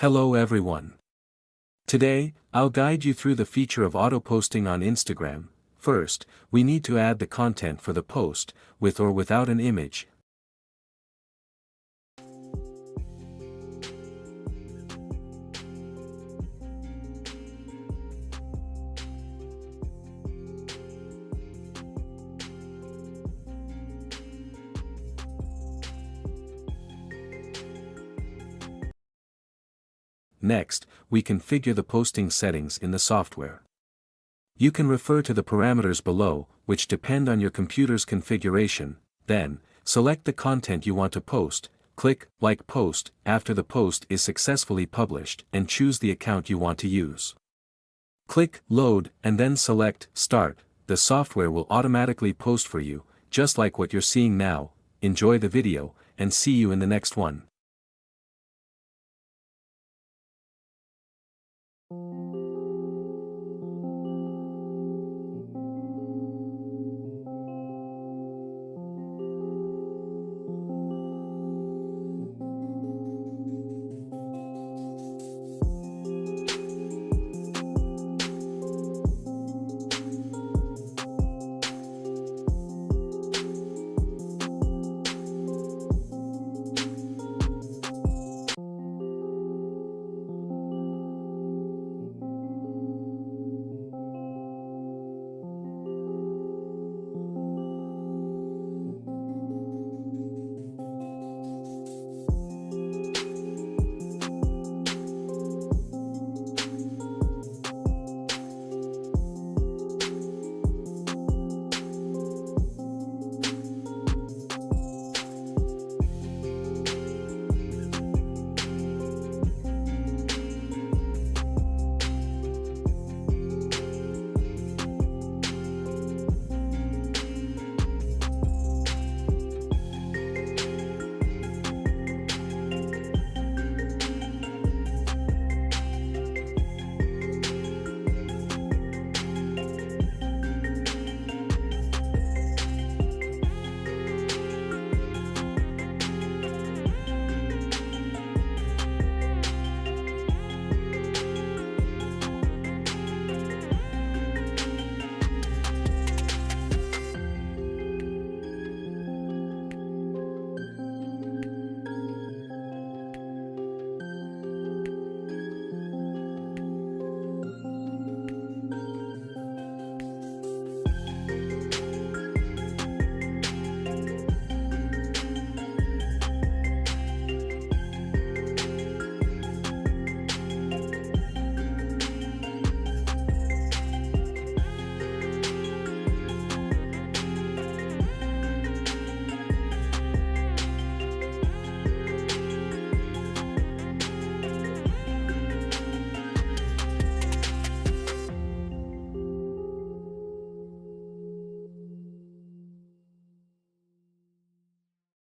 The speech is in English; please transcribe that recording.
Hello everyone. Today, I'll guide you through the feature of auto-posting on Instagram. First, we need to add the content for the post, with or without an image. Next, we configure the posting settings in the software. You can refer to the parameters below, which depend on your computer's configuration. Then, select the content you want to post, click Like Post after the post is successfully published, and choose the account you want to use. Click Load and then select Start. The software will automatically post for you, just like what you're seeing now. Enjoy the video, and see you in the next one.